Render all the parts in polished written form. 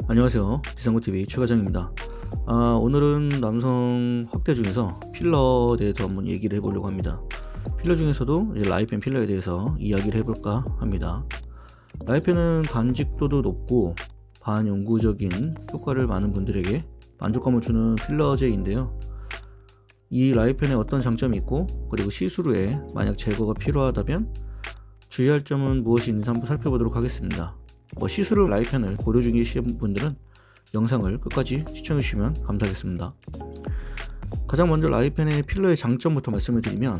안녕하세요. 비상구TV 최과장입니다. 오늘은 남성 확대 중에서 필러에 대해서 한번 얘기를 해보려고 합니다. 필러 중에서도 이제 라이펜 필러에 대해서 이야기를 해볼까 합니다. 라이펜은 간직도도 높고 반영구적인 효과를 많은 분들에게 만족감을 주는 필러제인데요. 이 라이펜에 어떤 장점이 있고, 그리고 시술 후에 만약 제거가 필요하다면 주의할 점은 무엇이 있는지 한번 살펴보도록 하겠습니다. 시술 후 라이펜을 고려 중이신 분들은 영상을 끝까지 시청해 주시면 감사하겠습니다. 가장 먼저 라이펜의 필러의 장점부터 말씀을 드리면,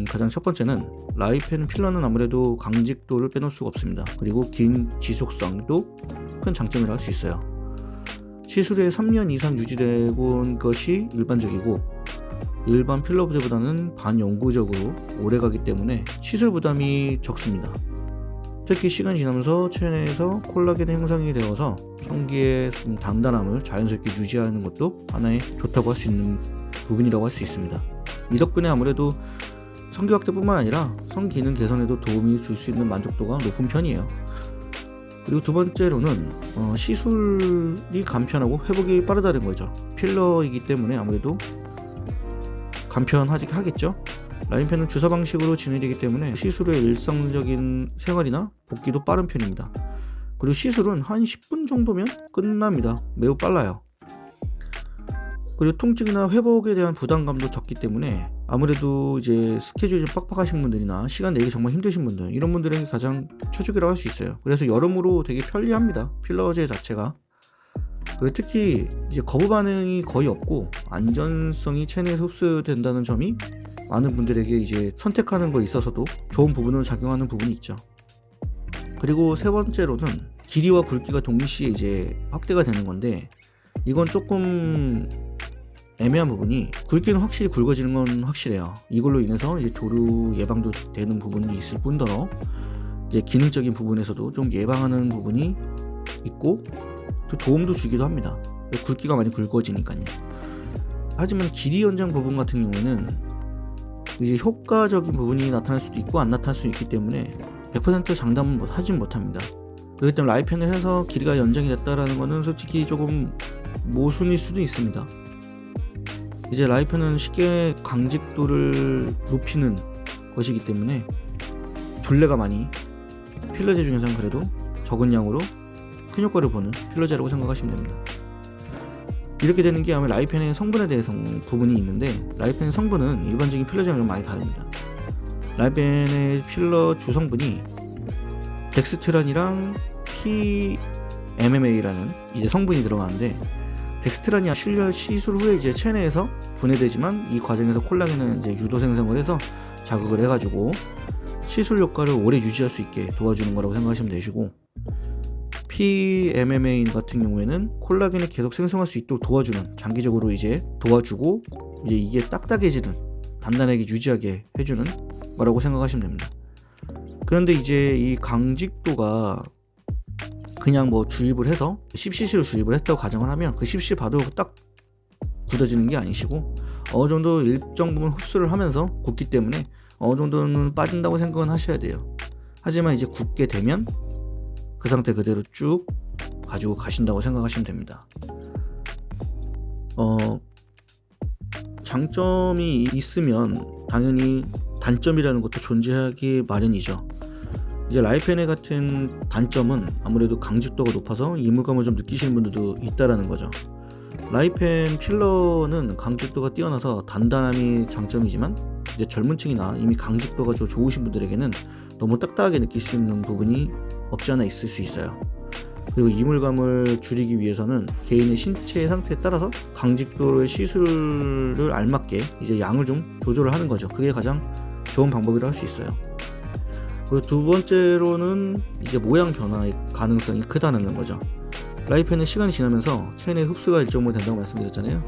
가장 첫 번째는 라이펜 필러는 아무래도 강직도를 빼놓을 수가 없습니다. 그리고 긴 지속성도 큰 장점이라 할 수 있어요. 시술 후에 3년 이상 유지되는 것이 일반적이고, 일반 필러보다는 반영구적으로 오래가기 때문에 시술 부담이 적습니다. 특히 시간이 지나면서 체내에서 콜라겐 형성이 되어서 성기의 단단함을 자연스럽게 유지하는 것도 하나의 좋다고 할 수 있는 부분이라고 할 수 있습니다. 이 덕분에 아무래도 성기 확대뿐만 아니라 성기 기능 개선에도 도움이 줄 수 있는 만족도가 높은 편이에요. 그리고 두 번째로는 시술이 간편하고 회복이 빠르다는 거죠. 필러이기 때문에 아무래도 간편하겠죠. 라이펜은 주사 방식으로 진행되기 때문에 시술 후의 일상적인 생활이나 복귀도 빠른 편입니다. 그리고 시술은 한 10분 정도면 끝납니다. 매우 빨라요. 그리고 통증이나 회복에 대한 부담감도 적기 때문에 아무래도 이제 스케줄이 좀 빡빡하신 분들이나 시간 내기 정말 힘드신 분들, 이런 분들에게 가장 최적이라고 할 수 있어요. 그래서 여러모로 되게 편리합니다. 필러제 자체가. 그리고 특히 이제 거부 반응이 거의 없고 안전성이 체내에서 흡수된다는 점이 많은 분들에게 이제 선택하는 거에 있어서도 좋은 부분으로 작용하는 부분이 있죠. 그리고 세 번째로는 길이와 굵기가 동시에 이제 확대가 되는 건데, 이건 조금 애매한 부분이, 굵기는 확실히 굵어지는 건 확실해요. 이걸로 인해서 이제 조류 예방도 되는 부분이 있을 뿐더러 이제 기능적인 부분에서도 좀 예방하는 부분이 있고 또 도움도 주기도 합니다. 굵기가 많이 굵어지니까요. 하지만 길이 연장 부분 같은 경우에는 이제 효과적인 부분이 나타날 수도 있고 안 나타날 수 있기 때문에 100% 장담은 하진 못합니다. 그렇기 때문에 라이펜을 해서 길이가 연장이 됐다라는 거는 솔직히 조금 모순일 수도 있습니다. 이제 라이펜은 쉽게 강직도를 높이는 것이기 때문에 둘레가 많이 필러제 중에서는 그래도 적은 양으로 큰 효과를 보는 필러제라고 생각하시면 됩니다. 이렇게 되는 게 아마 라이펜의 성분에 대해서 부분이 있는데, 라이펜의 성분은 일반적인 필러제랑 좀 많이 다릅니다. 라이펜의 필러 주성분이 덱스트란이랑 PMMA라는 이제 성분이 들어가는데, 덱스트란이 시술 후에 이제 체내에서 분해되지만 이 과정에서 콜라겐은 이제 유도 생성을 해서 자극을 해가지고 시술 효과를 오래 유지할 수 있게 도와주는 거라고 생각하시면 되시고, PMMA 같은 경우에는 콜라겐을 계속 생성할 수 있도록 도와주는, 장기적으로 이제 도와주고 이제 이게 딱딱해지는, 단단하게 유지하게 해주는 거라고 생각하시면 됩니다. 그런데 이제 이 강직도가 그냥 주입을 해서 10cc를 주입을 했다고 가정을 하면 그 10cc 봐도 딱 굳어지는 게 아니시고 어느 정도 일정 부분 흡수를 하면서 굳기 때문에 어느 정도는 빠진다고 생각은 하셔야 돼요. 하지만 이제 굳게 되면 그 상태 그대로 쭉 가지고 가신다고 생각하시면 됩니다. 장점이 있으면 당연히 단점이라는 것도 존재하기 마련이죠. 이제 라이펜의 같은 단점은 아무래도 강직도가 높아서 이물감을 좀 느끼시는 분들도 있다라는 거죠. 라이펜 필러는 강직도가 뛰어나서 단단함이 장점이지만 이제 젊은 층이나 이미 강직도가 좀 좋으신 분들에게는 너무 딱딱하게 느낄 수 있는 부분이 없지 않아 있을 수 있어요. 그리고 이물감을 줄이기 위해서는 개인의 신체 상태에 따라서 강직도의 시술을 알맞게 이제 양을 좀 조절을 하는 거죠. 그게 가장 좋은 방법이라고 할 수 있어요. 그리고 두 번째로는 이제 모양 변화의 가능성이 크다는 거죠. 라이펜은 시간이 지나면서 체내 흡수가 일정 부분 된다고 말씀드렸잖아요.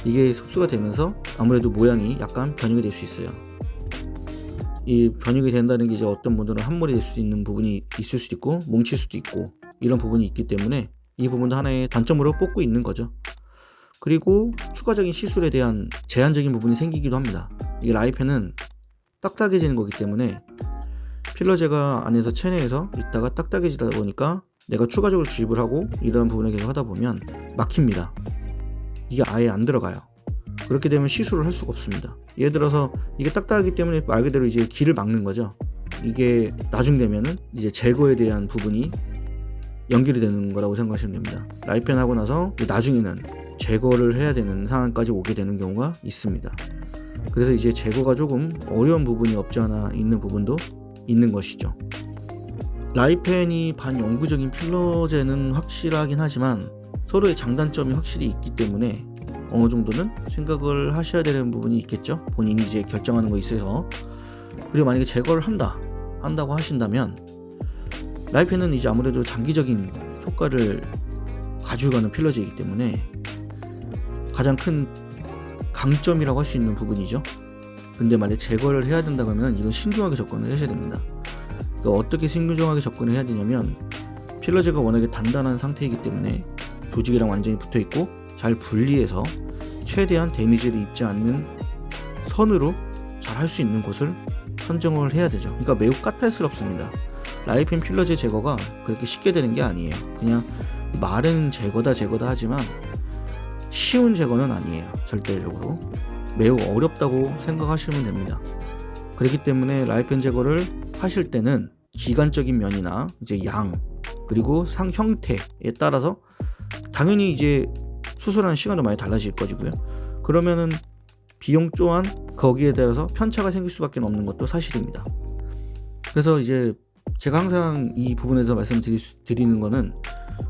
이게 흡수가 되면서 아무래도 모양이 약간 변형이 될 수 있어요. 이 변형이 된다는 게 이제 어떤 분들은 함몰이 될 수 있는 부분이 있을 수도 있고 뭉칠 수도 있고 이런 부분이 있기 때문에 이 부분도 하나의 단점으로 뽑고 있는 거죠. 그리고 추가적인 시술에 대한 제한적인 부분이 생기기도 합니다. 이게 라이펜은 딱딱해지는 거기 때문에 필러제가 안에서 체내에서 있다가 딱딱해지다 보니까 내가 추가적으로 주입을 하고 이러한 부분을 계속 하다 보면 막힙니다. 이게 아예 안 들어가요. 그렇게 되면 시술을 할 수가 없습니다. 예를 들어서 이게 딱딱하기 때문에 말 그대로 이제 길을 막는 거죠. 이게 나중 되면은 이제 제거에 대한 부분이 연결이 되는 거라고 생각하시면 됩니다. 라이펜 하고 나서 나중에는 제거를 해야 되는 상황까지 오게 되는 경우가 있습니다. 그래서 이제 제거가 조금 어려운 부분이 없지 않아 있는 부분도 있는 것이죠. 라이펜이 반영구적인 필러제는 확실하긴 하지만 서로의 장단점이 확실히 있기 때문에 어느 정도는 생각을 하셔야 되는 부분이 있겠죠. 본인이 이제 결정하는 거에 있어서. 그리고 만약에 제거를 한다고 하신다면 라이펜은 이제 아무래도 장기적인 효과를 가지고 가는 필러제이기 때문에 가장 큰 강점이라고 할 수 있는 부분이죠. 근데 만약에 제거를 해야 된다고 하면 이건 신중하게 접근을 하셔야 됩니다. 그러니까 어떻게 신중하게 접근을 해야 되냐면 필러제가 워낙에 단단한 상태이기 때문에 조직이랑 완전히 붙어있고 잘 분리해서 최대한 데미지를 입지 않는 선으로 잘 할 수 있는 곳을 선정을 해야 되죠. 그러니까 매우 까탈스럽습니다. 라이펜 필러제 제거가 그렇게 쉽게 되는 게 아니에요. 그냥 말은 제거다 하지만 쉬운 제거는 아니에요. 절대적으로 매우 어렵다고 생각하시면 됩니다. 그렇기 때문에 라이펜 제거를 하실 때는 기간적인 면이나 이제 양 그리고 형태에 따라서 당연히 이제 수술하는 시간도 많이 달라질 것이고요. 그러면은 비용 또한 거기에 따라서 편차가 생길 수밖에 없는 것도 사실입니다. 그래서 이제 제가 항상 이 부분에서 말씀드리는 거는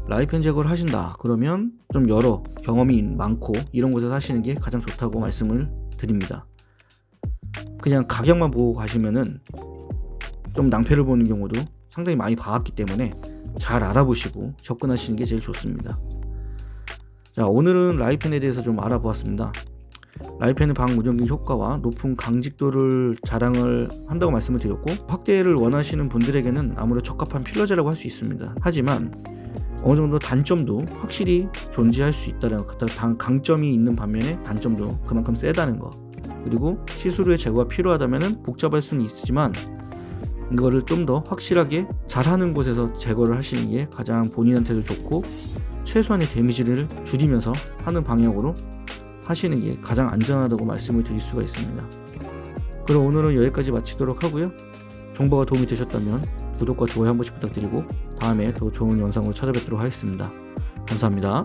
라이펜 제거를 하신다 그러면 좀 여러 경험이 많고 이런 곳에서 하시는 게 가장 좋다고 말씀을 드립니다. 그냥 가격만 보고 가시면은 좀 낭패를 보는 경우도 상당히 많이 봐왔기 때문에 잘 알아보시고 접근하시는 게 제일 좋습니다. 자, 오늘은 라이펜에 대해서 좀 알아보았습니다. 라이펜의 방무전기 효과와 높은 강직도를 자랑을 한다고 말씀을 드렸고 확대를 원하시는 분들에게는 아무래도 적합한 필러제라고 할 수 있습니다. 하지만 어느 정도 단점도 확실히 존재할 수 있다는 강점이 있는 반면에 단점도 그만큼 세다는 거, 그리고 시술 후에 제거가 필요하다면 복잡할 수는 있지만 이거를 좀 더 확실하게 잘하는 곳에서 제거를 하시는 게 가장 본인한테도 좋고 최소한의 데미지를 줄이면서 하는 방향으로 하시는 게 가장 안전하다고 말씀을 드릴 수가 있습니다. 그럼 오늘은 여기까지 마치도록 하고요. 정보가 도움이 되셨다면 구독과 좋아요 한 번씩 부탁드리고 다음에 더 좋은 영상으로 찾아뵙도록 하겠습니다. 감사합니다.